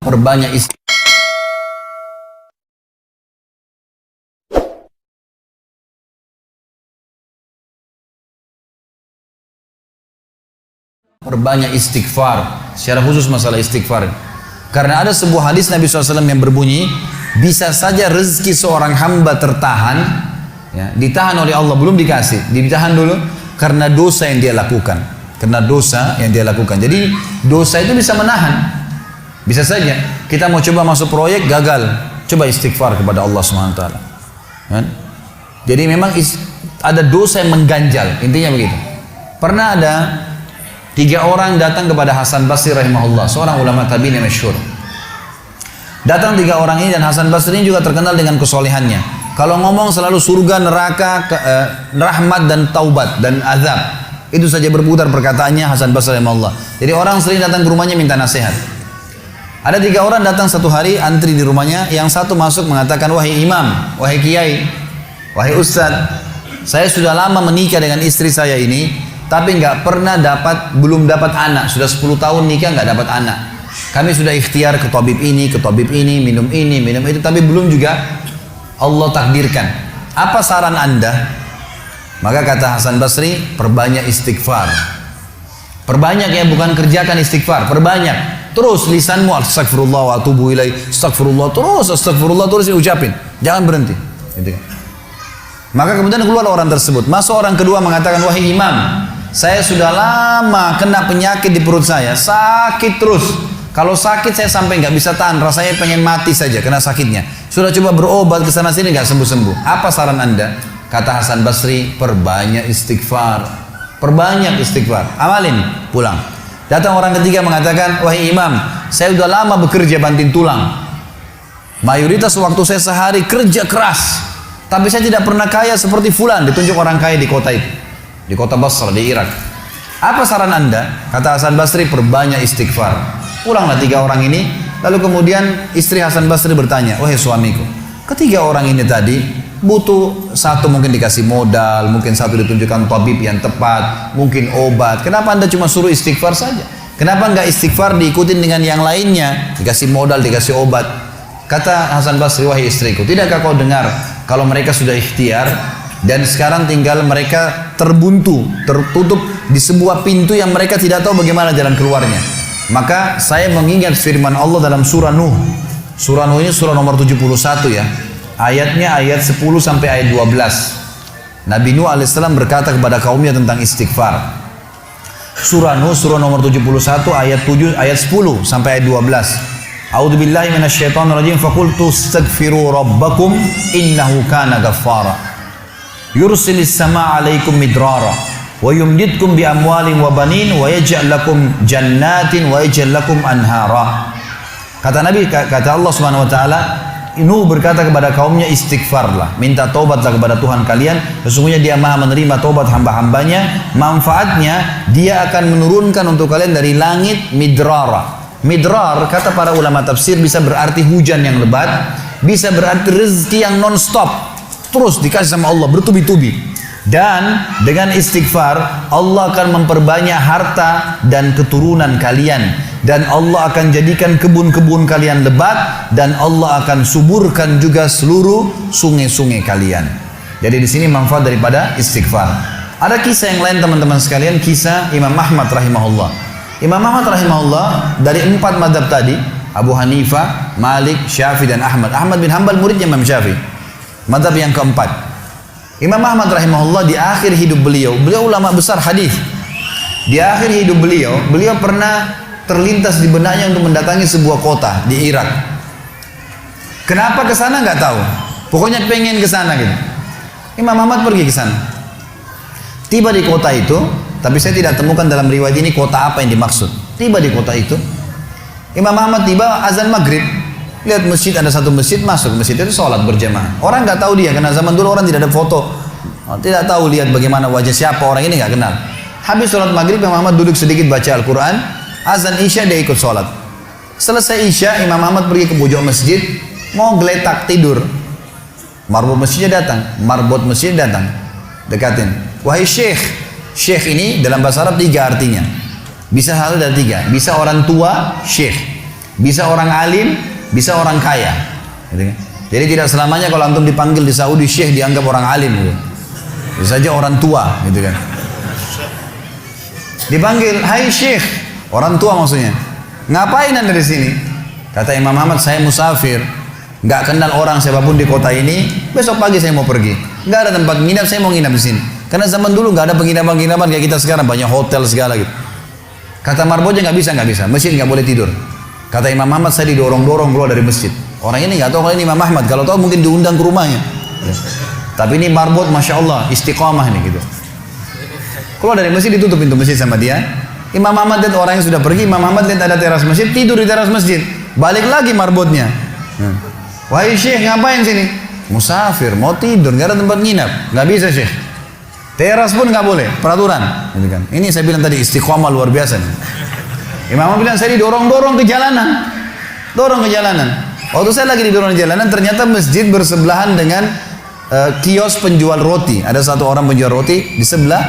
perbanyak istighfar. Perbanyak istighfar, secara khusus masalah istighfar. Karena ada sebuah hadis Nabi SAW yang berbunyi, bisa saja rezeki seorang hamba tertahan, ya, ditahan oleh Allah, belum dikasih, ditahan dulu karena dosa yang dia lakukan. Karena dosa yang dia lakukan. Jadi dosa itu bisa menahan. Bisa saja kita mau coba masuk proyek gagal, coba istighfar kepada Allah SWT. Kan? Jadi memang ada dosa yang mengganjal, intinya begitu. Pernah ada 3 orang datang kepada Hasan Basri rahimahullah, seorang ulama tabi'in yang masyhur. Datang 3 orang ini, dan Hasan Basri ini juga terkenal dengan kesolehannya. Kalau ngomong selalu surga, neraka, rahmat dan taubat dan azab. Itu saja berputar perkataannya Hasan Basri rahimahullah. Jadi orang sering datang ke rumahnya minta nasihat. Ada 3 orang datang satu hari antri di rumahnya. Yang satu masuk mengatakan, wahai imam, wahai kiai, wahai ustaz, saya sudah lama menikah dengan istri saya ini, tapi belum dapat anak. Sudah 10 tahun nikah nggak dapat anak. Kami sudah ikhtiar ke tabib ini, minum itu, tapi belum juga Allah takdirkan. Apa saran anda? Maka kata Hasan Basri, perbanyak istighfar. Perbanyak ya, bukan kerjakan istighfar, perbanyak. Terus lisanmu astagfirullah wa atubu ilaih, astagfirullah terus diucapin, jangan berhenti. Gitu kan. Maka kemudian keluar orang tersebut. Masuk orang kedua mengatakan, wahai imam, saya sudah lama kena penyakit di perut saya, sakit terus. Kalau sakit saya sampai nggak bisa tahan, rasanya pengen mati saja kena sakitnya. Sudah coba berobat ke sana sini nggak sembuh-sembuh. Apa saran anda? Kata Hasan Basri, perbanyak istighfar. Perbanyak istighfar. Amalin, pulang. Datang orang ketiga mengatakan, wahai imam, saya sudah lama bekerja banting tulang. Mayoritas waktu saya sehari kerja keras, tapi saya tidak pernah kaya seperti fulan. Ditunjuk orang kaya di kota itu, di kota Basra, di Irak. Apa saran anda? Kata Hasan Basri, perbanyak istighfar. Pulanglah 3 orang ini. Lalu kemudian istri Hasan Basri bertanya, wahai suamiku, ketiga orang ini tadi butuh, satu mungkin dikasih modal, mungkin satu ditunjukkan tabib yang tepat, mungkin obat. Kenapa anda cuma suruh istighfar saja? Kenapa enggak istighfar diikutin dengan yang lainnya? Dikasih modal, dikasih obat. Kata Hasan Basri, wahai istriku, tidakkah kau dengar kalau mereka sudah ikhtiar dan sekarang tinggal mereka terbuntu, tertutup di sebuah pintu yang mereka tidak tahu bagaimana jalan keluarnya. Maka saya mengingat firman Allah dalam surah Nuh. Surah Nuh ini surah nomor 71 ya. Ayatnya ayat 10 sampai ayat 12. Nabi Nuh alaihissalam berkata kepada kaumnya tentang istighfar. Surah Nuh surah nomor 71 ayat 10 sampai ayat 12. A'udzu billahi minasyaitonir rajim, faqultu astaghfiru rabbakum innahu kana ghaffara yursilis samaa 'alaikum midrara wa yumdidkum bi amwalin wa banin wa yaj'al lakum jannatin wa yaj'al lakum anhara. Kata Nabi, kata Allah Subhanahu wa taala, Nuh berkata kepada kaumnya, istighfarlah, minta taubatlah kepada Tuhan kalian, sesungguhnya Dia Maha menerima taubat hamba-hambanya. Manfaatnya Dia akan menurunkan untuk kalian dari langit midrara. Midrar, kata para ulama tafsir, bisa berarti hujan yang lebat, bisa berarti rezeki yang non-stop, terus dikasih sama Allah bertubi-tubi. Dan dengan istighfar Allah akan memperbanyak harta dan keturunan kalian, dan Allah akan jadikan kebun-kebun kalian lebat, dan Allah akan suburkan juga seluruh sungai-sungai kalian. Jadi di sini manfaat daripada istighfar. Ada kisah yang lain teman-teman sekalian, kisah Imam Ahmad rahimahullah. Imam Ahmad rahimahullah dari 4 mazhab tadi, Abu Hanifah, Malik, Syafi'i dan Ahmad. Ahmad bin Hanbal muridnya Imam Syafi'i. Mazhab yang keempat. Imam Ahmad rahimahullah di akhir hidup beliau ulama besar hadis. Di akhir hidup beliau pernah terlintas di benaknya untuk mendatangi sebuah kota di Irak. Kenapa ke sana nggak tahu. Pokoknya pengen ke sana gitu. Imam Ahmad pergi ke sana. Tiba di kota itu, tapi saya tidak temukan dalam riwayat ini kota apa yang dimaksud. Tiba di kota itu, Imam Ahmad tiba azan maghrib, lihat masjid, ada satu masjid, masuk masjid itu sholat berjamaah. Orang nggak tahu dia, karena zaman dulu orang tidak ada foto, tidak tahu lihat bagaimana wajah siapa orang ini, nggak kenal. Habis sholat maghrib, Imam Ahmad duduk sedikit baca Al-Quran. Azan Isya dia ikut sholat. Selesai Isya, Imam Ahmad pergi ke pojok masjid, mau geletak tidur. Marbot masjidnya datang, dekatin. Wahai syekh. Syekh ini dalam bahasa Arab 3 artinya. Bisa hal dari 3. Bisa orang tua, syekh. Bisa orang alim, bisa orang kaya. Gitu kan? Jadi tidak selamanya kalau antum dipanggil di Saudi syekh dianggap orang alim gitu. Bisa saja orang tua gitu kan. Dipanggil, hai syekh, orang tua maksudnya. Ngapain anda di sini? Kata Imam Ahmad, saya musafir, nggak kenal orang siapapun di kota ini. Besok pagi saya mau pergi, nggak ada tempat nginap, saya mau nginap di sini. Karena zaman dulu nggak ada penginapan-penginapan kayak kita sekarang, banyak hotel segala gitu. Kata marbotnya nggak bisa, masjid nggak boleh tidur. Kata Imam Ahmad, saya didorong-dorong keluar dari masjid. Orang ini nggak tahu kalau ini Imam Ahmad, kalau tahu mungkin diundang ke rumahnya. Ya. Tapi ini marbot, masya Allah, istiqamah nih gitu. Keluar dari masjid, ditutup pintu masjid sama dia. Imam Ahmad lihat orang yang sudah pergi, Imam Ahmad lihat ada teras masjid, tidur di teras masjid. Balik lagi marbotnya. Wahai syekh, ngapain sini? Musafir, mau tidur, nggak ada tempat nginap. Nggak bisa syekh. Teras pun nggak boleh, peraturan. Gitu kan. Ini saya bilang tadi istiqamah luar biasa nih. Imam Ahmad bilang saya didorong-dorong ke jalanan, dorong ke jalanan. Waktu saya lagi didorong ke jalanan, ternyata masjid bersebelahan dengan kios penjual roti. Ada satu orang penjual roti di sebelah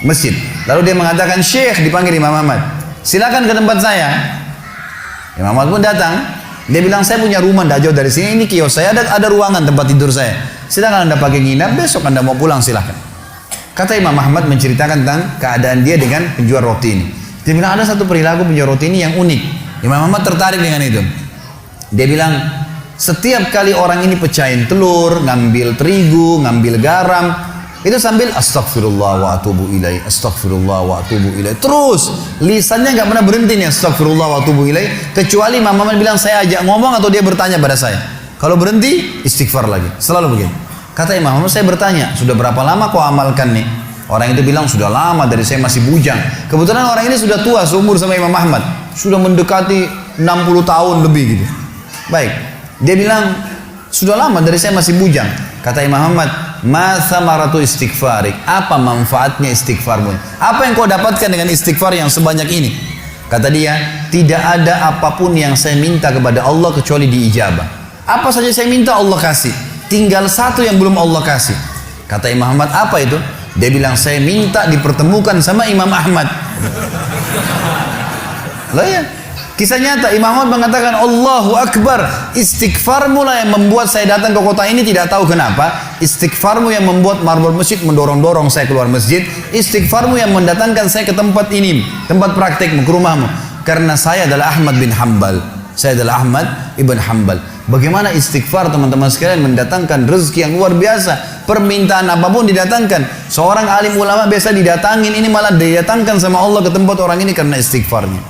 masjid. Lalu dia mengatakan, syekh, dipanggil Imam Ahmad, silakan ke tempat saya. Imam Ahmad pun datang. Dia bilang, saya punya rumah tidak jauh dari sini, ini kios saya, ada ruangan tempat tidur saya. Silakan anda pakai nginap, besok anda mau pulang silakan. Kata Imam Ahmad menceritakan tentang keadaan dia dengan penjual roti ini. Dia bilang, ada satu perilaku penjual roti ini yang unik. Imam Ahmad tertarik dengan itu. Dia bilang, setiap kali orang ini pecahin telur, ngambil terigu, ngambil garam, itu sambil astagfirullah wa atubu ilaih, astagfirullah wa atubu ilaih. Terus lisannya nggak pernah berhenti nih, astagfirullah wa atubu ilaih. Kecuali Imam Ahmad bilang, saya ajak ngomong atau dia bertanya pada saya. Kalau berhenti, istighfar lagi. Selalu begitu. Kata Imam Ahmad, saya bertanya, sudah berapa lama kau amalkan nih? Orang itu bilang, sudah lama, dari saya masih bujang. Kebetulan orang ini sudah tua, seumur sama Imam Ahmad. Sudah mendekati 60 tahun lebih gitu. Baik, dia bilang, sudah lama, dari saya masih bujang. Kata Imam Ahmad, ma thamaratu istighfarik, apa manfaatnya istighfarmu? Apa yang kau dapatkan dengan istighfar yang sebanyak ini? Kata dia, tidak ada apapun yang saya minta kepada Allah kecuali diijabah. Apa saja saya minta Allah kasih, tinggal satu yang belum Allah kasih. Kata Imam Ahmad, apa itu? Dia bilang, saya minta dipertemukan sama Imam Ahmad. Lah ya, kisah nyata. Imam Ahmad mengatakan, Allahu Akbar, istighfarmu lah yang membuat saya datang ke kota ini, tidak tahu kenapa. Istighfarmu yang membuat marbot masjid mendorong-dorong saya keluar masjid. Istighfarmu yang mendatangkan saya ke tempat ini, tempat praktekmu, ke rumahmu. Karena saya adalah Ahmad bin Hanbal. Saya adalah Ahmad ibn Hanbal. Bagaimana istighfar teman-teman sekalian mendatangkan rezeki yang luar biasa. Permintaan apapun didatangkan. Seorang alim ulama biasa didatangin, ini malah didatangkan sama Allah ke tempat orang ini karena istighfarnya.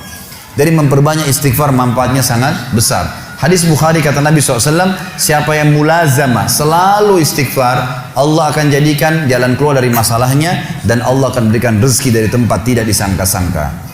Dari memperbanyak istighfar manfaatnya sangat besar. Hadis Bukhari kata Nabi SAW, siapa yang mulazamah selalu istighfar, Allah akan jadikan jalan keluar dari masalahnya dan Allah akan berikan rezeki dari tempat tidak disangka-sangka.